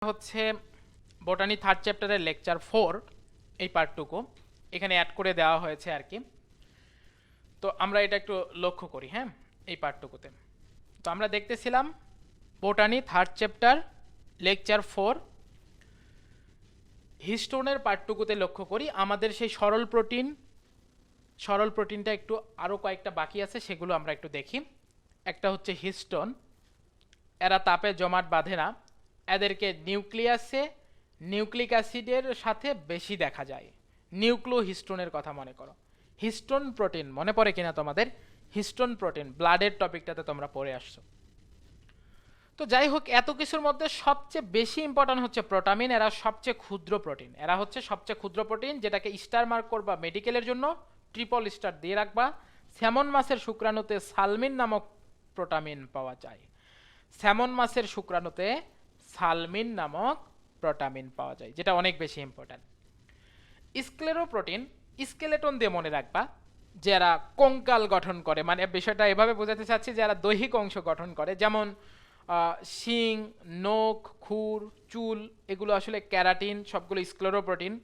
হচ্ছে botany third চ্যাপ্টারের lecture 4 এই পার্টটুকু এখানে অ্যাড করে দেওয়া হয়েছে আর কি। তো আমরা এটা একটু লক্ষ্য করি। হ্যাঁ, এই পার্টটুকুতে তো আমরা দেখতেছিলাম বোটানি থার্ড চ্যাপ্টার লেকচার 4 হিস্টোনের পার্টটুকুতে লক্ষ্য করি আমাদের সেই সরল প্রোটিনটা একটু আরও কয়েকটা বাকি আছে, সেগুলো আমরা একটু দেখি। একটা হচ্ছে হিস্টোন। এরা তাপে জমাট বাঁধে না, এদেরকে নিউক্লিক অ্যাসিডের সাথে বেশি দেখা যায়। হিস্টোনের কথা মনে করো। হিস্টোন প্রোটিন মনে পড়ে কিনা তোমাদের? হিস্টোন প্রোটিন ব্লাডের টপিকটাতে তোমরা পড়ে আসছো। তো যাই হোক, এত কিছুর মধ্যে সবচেয়ে বেশি ইম্পর্টেন্ট হচ্ছে প্রোটামিন। এরা সবচেয়ে ক্ষুদ্র প্রোটিন, যেটাকে স্টার মার্ক করবা মেডিকেলের জন্য, ট্রিপল স্টার দিয়ে রাখবা। স্যামন মাছের শুক্রাণুতে সালমিন নামক প্রোটামিন পাওয়া যায়। স্যামন মাছের শুক্রাণুতে সালমিন নামক প্রোটামিন পাওয়া যায়, যেটা অনেক বেশি ইম্পর্টেন্ট। স্ক্লেরোপ্রোটিন, স্কেলেটন দিয়ে মনে রাখবা, যারা কঙ্কাল গঠন করে, মানে বিষয়টা এভাবে বোঝাতে চাচ্ছি, যারা দৈহিক অংশ গঠন করে, যেমন শিং, নখ, খুর, চুল, এগুলো আসলে ক্যারাটিন, সবগুলো স্ক্লেরোপ্রোটিন।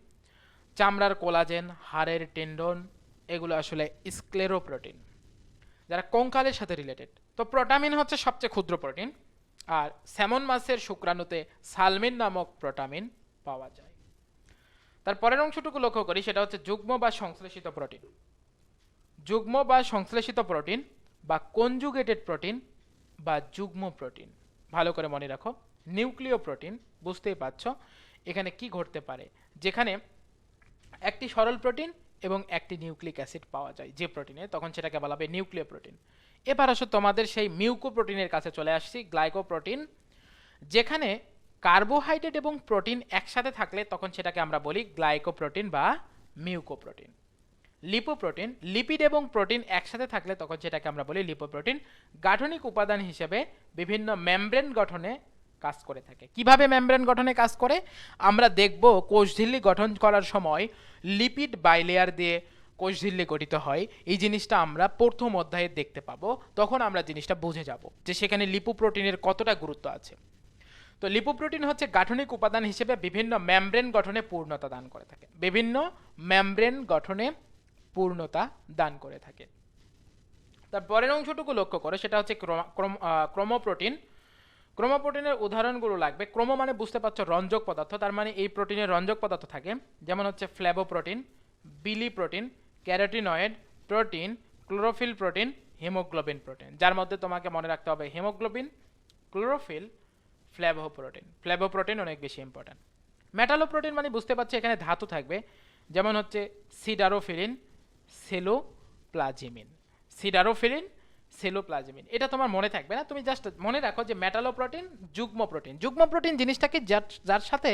চামড়ার কোলাজেন, হাড়ের টেন্ডন, এগুলো আসলে স্ক্লেরোপ্রোটিন, যারা কঙ্কালের সাথে রিলেটেড। তো প্রোটামিন হচ্ছে সবচেয়ে ক্ষুদ্র প্রোটিন, আর স্যামন মাছের শুক্রাণুতে সালমিন নামক প্রোটামিন পাওয়া যায়। তার পরের অংশটুকু লক্ষ্য করি, সেটা হচ্ছে যুগ্ম বা সংশ্লেষিত প্রোটিন বা কনজুগেটেড প্রোটিন বা যুগ্ম প্রোটিন। ভালো করে মনে রাখো, নিউক্লিয় প্রোটিন বুঝতেই পারছো এখানে কি ঘটতে পারে, যেখানে একটি সরল প্রোটিন এবং একটি নিউক্লিক অ্যাসিড পাওয়া যায় যে প্রোটিনে, তখন সেটাকে বলা হবে নিউক্লিয় প্রোটিন। এবার আসো তোমাদের সেই মিউকোপ্রোটিনের কাছে চলে আসছি, গ্লাইকোপ্রোটিন। যেখানে কার্বোহাইড্রেট এবং প্রোটিন একসাথে থাকলে তখন সেটাকে আমরা বলি গ্লাইকোপ্রোটিন বা মিউকোপ্রোটিন। লিপোপ্রোটিন, লিপিড এবং প্রোটিন একসাথে থাকলে তখন সেটাকে আমরা বলি লিপোপ্রোটিন। গাঠনিক উপাদান হিসেবে বিভিন্ন মেমব্রেন গঠনে কাজ করে থাকে। কিভাবে মেমব্রেন গঠনে কাজ করে আমরা দেখব। কোষঝিল্লি গঠন করার সময় লিপিড বাইলেয়ার দিয়ে কোষঝিল্লি গঠিত হয়, এই জিনিসটা আমরা প্রথম অধ্যায়ে দেখতে পাবো। তখন আমরা জিনিসটা বুঝে যাব যে সেখানে লিপোপ্রোটিনের কতটা গুরুত্ব আছে। তো লিপোপ্রোটিন হচ্ছে গাঠনিক উপাদান হিসেবে বিভিন্ন মেমব্রেন গঠনে পূর্ণতা দান করে থাকে। তার পরের অংশটুকু লক্ষ্য করে, সেটা হচ্ছে ক্রোমোপ্রোটিন। ক্রোমোপ্রোটিনের উদাহরণগুলো লাগবে। ক্রোমো মানে বুঝতে পারছো রঞ্জক পদার্থ, তার মানে এই প্রোটিনের রঞ্জক পদার্থ থাকে, যেমন হচ্ছে flavoprotein, biliprotein, carotenoid protein, chlorophyll protein, haemoglobin protein. যার মধ্যে তোমাকে মনে রাখতে হবে হিমোগ্লোবিন, ক্লোরোফিল, ফ্ল্যাভোপ্রোটিন অনেক বেশি ইম্পর্টেন্ট। মেটালোপ্রোটিন মানে বুঝতে পারছো এখানে ধাতু থাকবে, যেমন হচ্ছে সিডারোফিলিন, সেলোপ্লাজমিন। এটা তোমার মনে থাকবে না, তুমি জাস্ট মনে রাখো যে মেটালোপ্রোটিন, যুগ্ম প্রোটিন জিনিসটাকে যার সাথে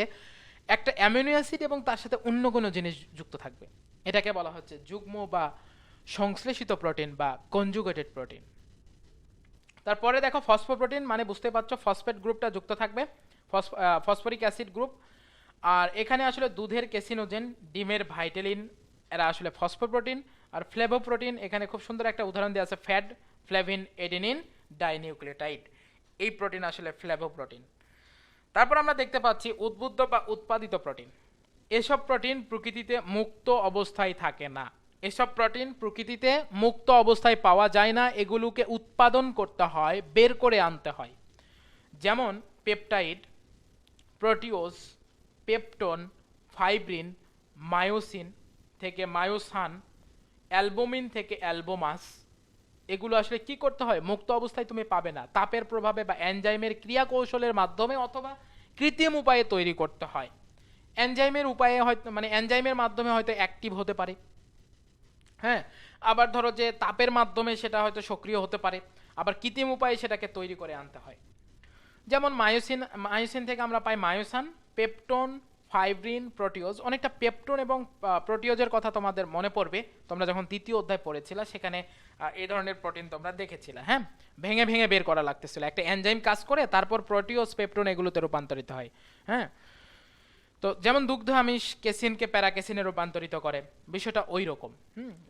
একটা অ্যামিনো অ্যাসিড এবং তার সাথে অন্য কোনো জিনিস যুক্ত থাকবে, এটাকে বলা হচ্ছে যুগ্ম বা সংশ্লেষিত প্রোটিন বা কনজুগেটেড প্রোটিন। তারপরে দেখো ফসফোপ্রোটিন মানে বুঝতে পারছো ফসফেট গ্রুপটা যুক্ত থাকবে, ফসফরিক অ্যাসিড গ্রুপ। আর এখানে আসলে দুধের ক্যাসিনোজেন, ডিমের ভাইটালিন, এরা আসলে ফসফোপ্রোটিন। আর ফ্লেভোপ্রোটিন, এখানে খুব সুন্দর একটা উদাহরণ দেওয়া আছে, ফ্যাট, ফ্লেভিন, এডেনিন, ডাইনিউক্লিওটাইড। এই প্রোটিন আসলে ফ্লেভোপ্রোটিন। তারপর আমরা দেখতে পাচ্ছি উদ্বুদ্ধ বা উৎপাদিত প্রোটিন। এসব প্রোটিন প্রকৃতিতে মুক্ত অবস্থায় থাকে না, পাওয়া যায় না, এগুলোকে উৎপাদন করতে হয়, বের করে আনতে হয়। যেমন peptide, proteose, peptone, fibrin, myosin থেকে মায়োসান, অ্যালবুমিন থেকে অ্যালবোমাস। এগুলো আসলে কি করতে হয়, মুক্ত অবস্থায় তুমি পাবে না, তাপের প্রভাবে বা এনজাইমের ক্রিয়া কৌশলের মাধ্যমে অথবা কৃত্রিম উপায়ে তৈরি করতে হয়। এনজাইমের মাধ্যমে হয়তো অ্যাক্টিভ হতে পারে, হ্যাঁ, আবার ধরো যে তাপের মাধ্যমে সেটা হয়তো সক্রিয় হতে পারে, আবার কৃত্রিম উপায়ে সেটাকে তৈরি করে আনতে হয়। যেমন মায়োসিন থেকে আমরা পাই মায়োসান, পেপটোন, ফাইব্রিন, প্রোটিওজ। অনেকটা পেপটোন এবং প্রোটিওজের কথা তোমাদের মনে পড়বে, তোমরা যখন দ্বিতীয় অধ্যায় পড়েছিলা সেখানে এই ধরনের প্রোটিন তোমরা দেখেছিলে। হ্যাঁ, ভেঙে ভেঙে বের করা লাগতেছিল, একটা এনজাইম কাজ করে তারপর প্রোটিওজ, পেপটোন এগুলোতে রূপান্তরিত হয়। হ্যাঁ, তো যেমন দুগ্ধ আমিষ কেসিনকে প্যারাকেসিনে রূপান্তরিত করে, বিষয়টা ওই রকম।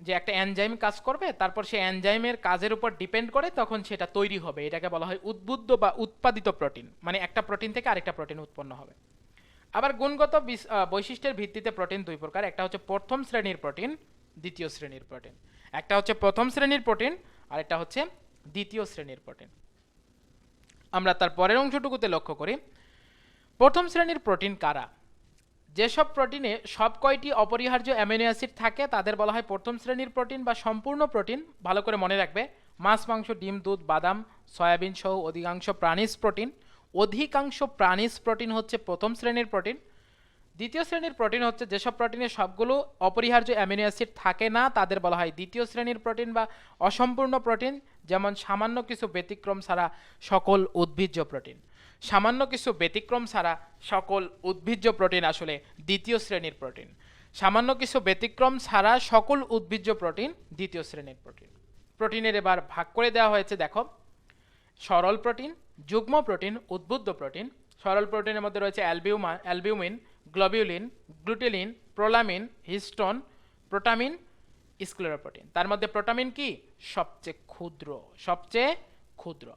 যে একটা এনজাইম কাজ করবে, তারপর সেই এনজাইমের কাজের উপর ডিপেন্ড করে তখন সেটা তৈরি হবে, এটাকে বলা হয় উদ্বুদ্ধ বা উৎপাদিত প্রোটিন, মানে একটা প্রোটিন থেকে আরেকটা প্রোটিন উৎপন্ন হবে। আবার গুণগত বৈশিষ্ট্যের ভিত্তিতে প্রোটিন দুই প্রকার, একটা হচ্ছে প্রথম শ্রেণীর প্রোটিন, দ্বিতীয় শ্রেণীর প্রোটিন। একটা হচ্ছে প্রথম শ্রেণীর প্রোটিন আর একটা হচ্ছে দ্বিতীয় শ্রেণীর প্রোটিন। আমরা তার পরের অংশটুকুতে লক্ষ্য করি, প্রথম শ্রেণীর প্রোটিন কারা? যেসব প্রোটিনে সব কয়টি অপরিহার্য অ্যামিনো অ্যাসিড থাকে তাদের বলা হয় প্রথম শ্রেণীর প্রোটিন বা সম্পূর্ণ প্রোটিন। ভালো করে মনে রাখবে, মাছ, মাংস, ডিম, দুধ, বাদাম, সয়াবিন সহ অধিকাংশ প্রাণীজ প্রোটিন হচ্ছে প্রথম শ্রেণীর প্রোটিন। দ্বিতীয় শ্রেণীর প্রোটিন হচ্ছে যেসব প্রোটিনে সবগুলো অপরিহার্য অ্যামিনো অ্যাসিড থাকে না তাদের বলা হয় দ্বিতীয় শ্রেণীর প্রোটিন বা অসম্পূর্ণ প্রোটিন, যেমন সামান্য কিছু ব্যতিক্রম ছাড়া সকল উদ্ভিজ্জ প্রোটিন। সামান্য কিছু ব্যতিক্রম ছাড়া সকল উদ্ভিজ্জ প্রোটিন আসলে দ্বিতীয় শ্রেণীর প্রোটিন। সামান্য কিছু ব্যতিক্রম ছাড়া সকল উদ্ভিজ্জ প্রোটিন দ্বিতীয় শ্রেণীর প্রোটিন। প্রোটিনের এবার ভাগ করে দেওয়া হয়েছে, দেখো, সরল প্রোটিন, যুগ্ম প্রোটিন, উদ্বুদ্ধ প্রোটিন। সরল প্রোটিনের মধ্যে রয়েছে albumin, globulin, glutelin, prolamin, histone, protamine, স্ক্লেরোপ্রোটিন। তার মধ্যে প্রোটামিন কি? সবচেয়ে ক্ষুদ্র।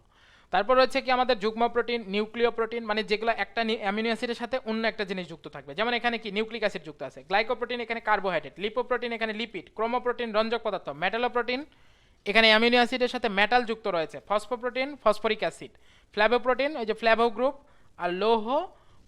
তারপর রয়েছে কি আমাদের যুগ্ম প্রোটিন, নিউক্লিয় প্রোটিন, মানে যেগুলো একটা অ্যামিনো অ্যাসিডের সাথে অন্য একটা জিনিস যুক্ত থাকবে। যেমন এখানে কি নিউক্লিক অ্যাসিড যুক্ত আছে, গ্লাইকোপ্রোটিন এখানে কার্বোহাইড্রেট, লিপোপ্রোটিন এখানে লিপিড, ক্রোমোপ্রোটিন রঞ্জক পদার্থ, মেটালোপ্রোটিন এখানে অ্যামিনো অ্যাসিডের সাথে মেটাল যুক্ত রয়েছে, ফসফোপ্রোটিন ফসফরিক অ্যাসিড, ফ্ল্যাভোপ্রোটিন ওই যে ফ্ল্যাভো গ্রুপ, আর লৌহ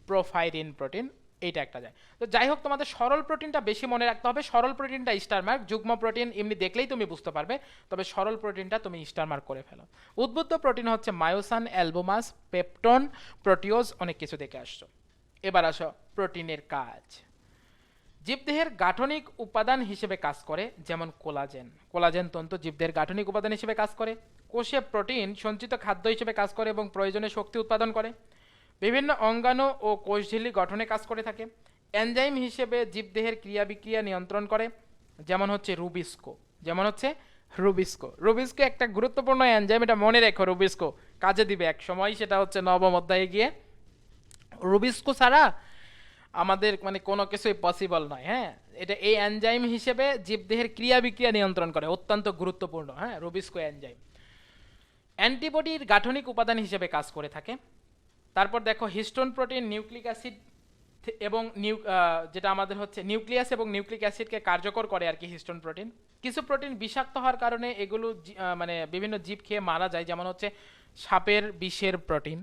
প্রোফাইরিন প্রোটিন, এইটা একটা যায়। তো যাই হোক, তোমাদের সরল প্রোটিনটা বেশি মনে রাখতে হবে। সরল প্রোটিনটা স্টার মার্ক, যুগ্ম প্রোটিন এমনি দেখলেই তুমি বুঝতে পারবে, তবে সরল প্রোটিনটা তুমি স্টার মার্ক করে ফেলো। উদ্বুদ্ধ প্রোটিন হচ্ছে মায়োসান, অ্যালবুমাস, পেপটন, প্রোটিওজ, অনেক কিছু দেখে আসছো। এবার আসো প্রোটিনের কাজ। জীবদেহের গাঠনিক উপাদান হিসেবে কাজ করে, যেমন কোলাজেন তন্তু জীবদেহের গাঠনিক উপাদান হিসেবে কাজ করে। কোষে প্রোটিন সঞ্চিত খাদ্য হিসেবে কাজ করে এবং প্রয়োজনে শক্তি উৎপাদন করে। বিভিন্ন অঙ্গাণু ও কোষঝিল্লি গঠনে কাজ করে থাকে। এনজাইম হিসেবে জীবদেহের ক্রিয়া বিক্রিয়া নিয়ন্ত্রণ করে, যেমন হচ্ছে রুবিস্কো। রুবিস্কো একটা গুরুত্বপূর্ণ এনজাইম, এটা মনে রেখো। রুবিস্কো কাজে দিবে এক সময়, সেটা হচ্ছে নবম অধ্যায়ে গিয়ে। রুবিস্কো ছাড়া আমাদের মানে কোনো কিছুই পসিবল নয়। হ্যাঁ, এটা এই এনজাইম হিসেবে জীবদেহের ক্রিয়া বিক্রিয়া নিয়ন্ত্রণ করে, অত্যন্ত গুরুত্বপূর্ণ। হ্যাঁ, রুবিস্কো এনজাইম। অ্যান্টিবডির গাঠনিক উপাদান হিসেবে কাজ করে থাকে। তারপর দেখো, হিস্টোন প্রোটিন নিউক্লিক অ্যাসিড এবং যেটা আমাদের হচ্ছে নিউক্লিয়াস এবং নিউক্লিক অ্যাসিডকে কার্যকর করে আর কি হিস্টোন প্রোটিন। কিছু প্রোটিন বিষাক্ত হওয়ার কারণে এগুলো মানে বিভিন্ন জীব খেয়ে মারা যায়, যেমন হচ্ছে সাপের বিষের প্রোটিন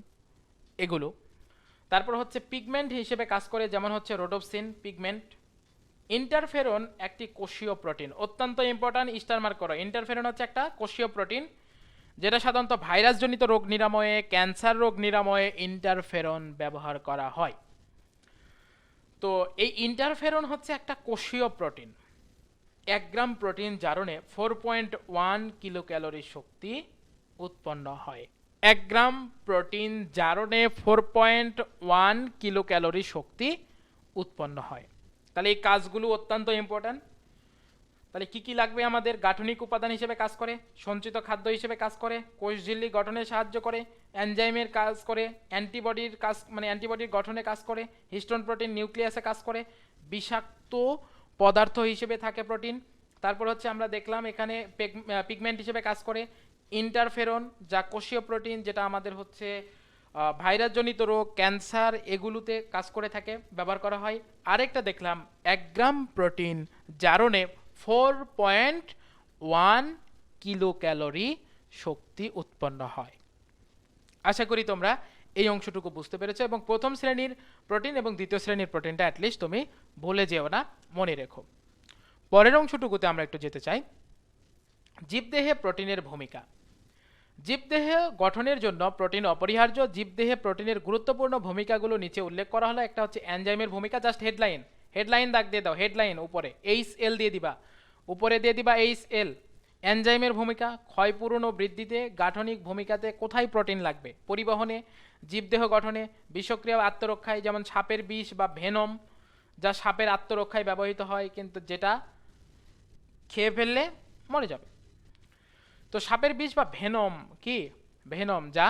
এগুলো। তারপর হচ্ছে পিগমেন্ট হিসেবে কাজ করে, যেমন হচ্ছে রোডোপসিন পিগমেন্ট। ইন্টারফেরন একটি কোষীয় প্রোটিন, অত্যন্ত ইম্পর্ট্যান্ট, স্টার মার্ক করো। ইন্টারফেরন হচ্ছে একটা কোষীয় প্রোটিন, যেটা সাধারণত ভাইরাসজনিত রোগ নিরাময়ে, ক্যান্সার রোগ নিরাময়ে ইন্টারফেরন ব্যবহার করা হয়। তো এই ইন্টারফেরন হচ্ছে একটা কোষীয় প্রোটিন। 1 গ্রাম প্রোটিন জারণে 4.1 কিলো ক্যালোরি শক্তি উৎপন্ন হয়। 1 গ্রাম প্রোটিন জারণে 4.1 কিলো ক্যালোরি শক্তি উৎপন্ন হয়। তাহলে এই কাজগুলো অত্যন্ত ইম্পর্ট্যান্ট। তাহলে কি কি লাগবে আমাদের? গাঠনিক উপাদান হিসেবে কাজ করে, সঞ্চিত খাদ্য হিসেবে কাজ করে, কোষঝিল্লি গঠনে সাহায্য করে, এনজাইমের কাজ করে, অ্যান্টিবডির কাজ মানে অ্যান্টিবডির গঠনে কাজ করে, হিস্টোন প্রোটিন নিউক্লিয়াসে কাজ করে, বিষাক্ত পদার্থ হিসেবে থাকে প্রোটিন। তারপর হচ্ছে আমরা দেখলাম এখানে পিগমেন্ট হিসেবে কাজ করে। ইন্টারফেরন যা কোষীয় প্রোটিন, যেটা আমাদের হচ্ছে ভাইরাসজনিত রোগ, ক্যান্সার এগুলোতে কাজ করে থাকে, ব্যবহার করা হয়। আরেকটা দেখলাম 1 গ্রাম প্রোটিন জারণে 4.1 কিলো ক্যালোরি শক্তি উৎপন্ন হয়। আশা করি তোমরা এই অংশটুকু বুঝতে পেরেছো এবং প্রথম শ্রেণীর প্রোটিন এবং দ্বিতীয় শ্রেণীর প্রোটিনটা অ্যাটলিস্ট তুমি ভুলে যেও না, মনে রেখো। পরের অংশটুকুতে আমরা একটু যেতে চাই। জীবদেহে প্রোটিনের ভূমিকা। জীবদেহ গঠনের জন্য প্রোটিন অপরিহার্য। জীবদেহে প্রোটিনের গুরুত্বপূর্ণ ভূমিকাগুলো নিচে উল্লেখ করা হলো। একটা হচ্ছে এনজাইমের ভূমিকা, জাস্ট হেডলাইন দাগ দিয়ে দাও, হেডলাইন উপরে HL দিয়ে দিবা, উপরে দিয়ে দিবা HL। এনজাইমের ভূমিকা, ক্ষয়পূরণ ও বৃদ্ধিতে, গাঠনিক ভূমিকাতে কোথায় প্রোটিন লাগবে? পরিবহনে, জীবদেহ গঠনে, বিষক্রিয়া ও আত্মরক্ষায়, যেমন সাপের বিষ বা ভেনম, যা সাপের আত্মরক্ষায় ব্যবহৃত হয় কিন্তু যেটা খেয়ে ফেললে মরে যাবে। তো সাপের বিষ বা ভেনম কি? ভেনম যা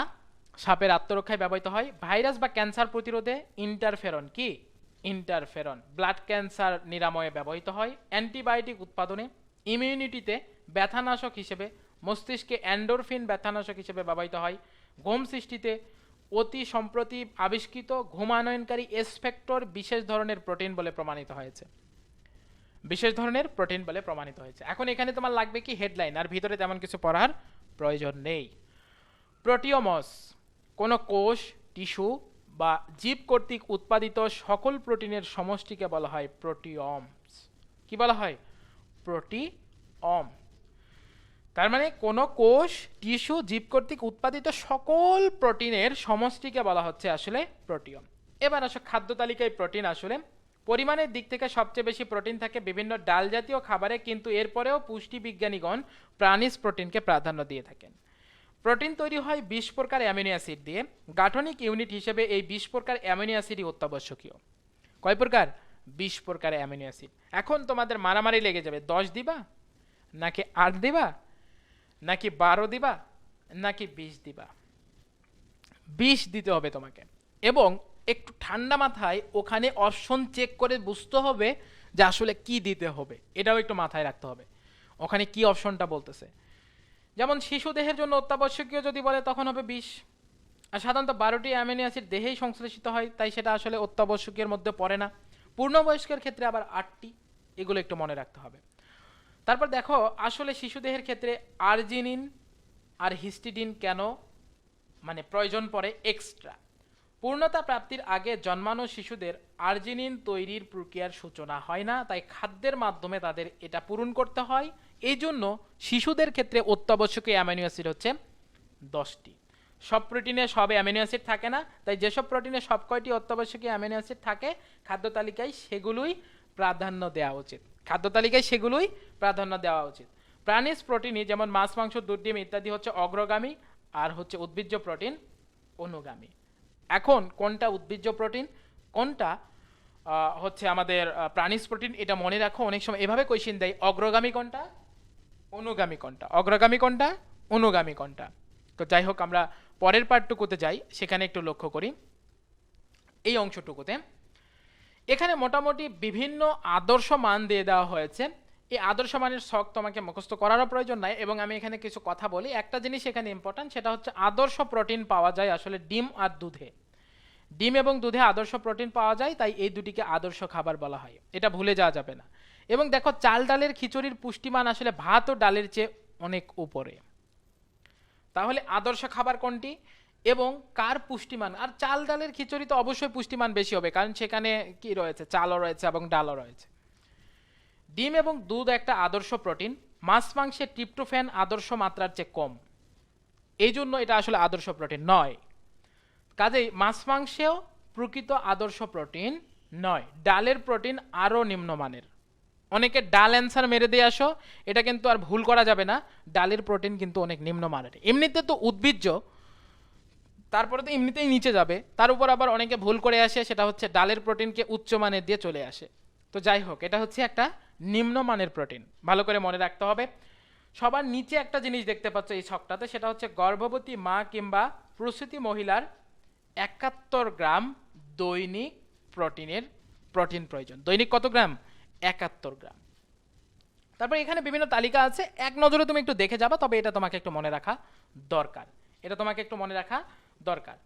সাপের আত্মরক্ষায় ব্যবহৃত হয়। ভাইরাস বা ক্যান্সার প্রতিরোধে ইন্টারফেরন কি? ইন্টারফেরন ব্লাড ক্যান্সার নিরাময়ে ব্যবহৃত হয়, অ্যান্টিবায়োটিক উৎপাদনে, ইমিউনিটিতে ব্যথানাশক হিসেবে, মস্তিষ্কে এন্ডোরফিন ব্যথানাশক হিসেবে ব্যবহৃত হয়, ঘুম সৃষ্টিতে অতি সম্প্রতি আবিষ্কৃত ঘুমানয়নকারী এস ফ্যাক্টর বিশেষ ধরনের প্রোটিন বলে প্রমাণিত হয়েছে। বিশেষ ধরনের প্রোটিন বলে প্রমাণিত হয়েছে। এখন এখানে তোমার লাগবে কি হেডলাইন, আর ভিতরে তেমন কিছু পড়ার প্রয়োজন নেই। প্রোটিওমস কোনো কোষ, টিস্যু বা জীব কর্তৃক উৎপাদিত সকল প্রোটিনের সমষ্টিকে বলা হয় প্রোটিওমস। কি বলা হয়? প্রোটিওম। তার মানে কোনো কোষ, টিস্যু, জীব কর্তৃক উৎপাদিত সকল প্রোটিনের সমষ্টিকে বলা হচ্ছে আসলে প্রোটিওম। এবার আসো খাদ্য তালিকায় প্রোটিন আসলে পরিমাণের দিক থেকে সবচেয়ে বেশি প্রোটিন থাকে বিভিন্ন ডাল জাতীয় খাবারে, কিন্তু এরপরেও পুষ্টিবিজ্ঞানীগণ প্রাণীজ প্রোটিনকে প্রাধান্য দিয়ে থাকেন। প্রোটিন তৈরি হয় 20 প্রকার অ্যামিনো অ্যাসিড দিয়ে। গাঠনিক ইউনিট হিসেবে এই 20 প্রকার অ্যামিনো অ্যাসিডই অত্যাবশ্যকীয়। কয় প্রকার? 20 প্রকার অ্যামিনো অ্যাসিড। এখন তোমাদের মারামারি লেগে যাবে, 10 দিবা নাকি 8 দিবা নাকি 12 দিবা নাকি 20 দিবা? 20 দিতে হবে তোমাকে, এবং একটু ঠান্ডা মাথায় ওখানে অপশন চেক করে বুঝতে হবে যে আসলে কি দিতে হবে, এটাও একটু মাথায় রাখতে হবে ওখানে কি অপশনটা বলতেছে। যেমন শিশু দেহের জন্য অত্যাবশ্যকীয় যদি বলে তখন হবে 20, আর সাধারণত 12টি অ্যামিনো অ্যাসিড দেহেই সংশ্লেষিত হয়, তাই সেটা আসলে অত্যাবশ্যকীয়ের মধ্যে পড়ে না। পূর্ণবয়স্কের ক্ষেত্রে আবার 8টি, এগুলো একটু মনে রাখতে হবে। তারপর দেখো আসলে শিশু দেহের ক্ষেত্রে আর্জিনিন আর হিস্টিডিন কেন মানে প্রয়োজন পড়ে এক্সট্রা। পূর্ণতা প্রাপ্তির আগে জন্মানো শিশুদের আর্জিনিন তৈরির প্রক্রিয়ার সূচনা হয় না, তাই খাদ্যের মাধ্যমে তাদের এটা পূরণ করতে হয়। এই জন্য শিশুদের ক্ষেত্রে অত্যাবশ্যকীয় অ্যামিনো অ্যাসিড হচ্ছে 10টি। সব প্রোটিনে সব অ্যামিনো অ্যাসিড থাকে না, তাই যেসব প্রোটিনে সব কয়টি অত্যাবশ্যকীয় অ্যামিনো অ্যাসিড থাকে খাদ্য তালিকায় সেগুলোই প্রাধান্য দেওয়া উচিত। খাদ্য তালিকায় সেগুলোই প্রাধান্য দেওয়া উচিত। প্রাণীজ প্রোটিনই যেমন মাছ, মাংস, দুধ, ডিম ইত্যাদি হচ্ছে অগ্রগামী, আর হচ্ছে উদ্ভিজ্জ প্রোটিন অনুগামী। এখন কোনটা উদ্ভিজ্জ প্রোটিন, কোনটা হচ্ছে আমাদের প্রাণীজ প্রোটিন, এটা মনে রাখো। অনেক সময় এভাবে কোয়েশ্চেন দেয়, অগ্রগামী কোনটা, অনুগামী কোনটা, অগ্রগামী কোনটা, অনুগামী কোনটা। তো যাই হোক, আমরা পরের পার্টটুকুতে যাই, সেখানে একটু লক্ষ্য করি। এই অংশটুকুতে এখানে মোটামুটি বিভিন্ন আদর্শ মান দিয়ে দেওয়া হয়েছে। এই আদর্শ মানের ছক তোমাকে মুখস্থ করারও প্রয়োজন নাই, এবং আমি এখানে কিছু কথা বলি। একটা জিনিস এখানে ইম্পর্টেন্ট, সেটা হচ্ছে আদর্শ প্রোটিন পাওয়া যায় আসলে ডিম আর দুধে। ডিম এবং দুধে আদর্শ প্রোটিন পাওয়া যায়, তাই এই দুটিকে আদর্শ খাবার বলা হয়, এটা ভুলে যাওয়া যাবে না। এবং দেখো চাল ডালের খিচুড়ির পুষ্টিমান আসলে ভাত ও ডালের চেয়ে অনেক উপরে। তাহলে আদর্শ খাবার কোনটি এবং কার পুষ্টিমান? আর চাল ডালের খিচুড়ি তো অবশ্যই পুষ্টিমান বেশি হবে, কারণ সেখানে কি রয়েছে, চালও রয়েছে এবং ডালও রয়েছে। ডিম এবং দুধ একটা আদর্শ প্রোটিন। মাছ মাংসে ট্রিপ্টোফ্যান আদর্শ মাত্রার চেয়ে কম, এই জন্য এটা আসলে আদর্শ প্রোটিন নয়। কাজেই মাছ মাংসেও প্রকৃত আদর্শ প্রোটিন নয়। ডালের প্রোটিন আরও নিম্নমানের। অনেকে ডাল অ্যান্সার মেরে দিয়ে আসো, এটা কিন্তু আর ভুল করা যাবে না। ডালের প্রোটিন কিন্তু অনেক নিম্নমানের। এমনিতে তো উদ্ভিজ্জ, তারপরে তো এমনিতেই নিচে যাবে, তার উপর আবার অনেকে ভুল করে আসে, সেটা হচ্ছে ডালের প্রোটিনকে উচ্চমানের দিয়ে চলে আসে। তো যাই হোক, এটা হচ্ছে একটা নিম্নমানের প্রোটিন, ভালো করে মনে রাখতে হবে। সবার নিচে একটা জিনিস দেখতে পাচ্ছ এই ছকটাতে, সেটা হচ্ছে গর্ভবতী মা কিংবা প্রসূতি মহিলার 71 গ্রাম দৈনিক প্রোটিন প্রয়োজন। দৈনিক কত গ্রাম? 71 গ্রাম। তারপর এখানে বিভিন্ন তালিকা আছে, এক নজরে তুমি একটু দেখে যাবা, তবে এটা তোমাকে একটু মনে রাখা দরকার।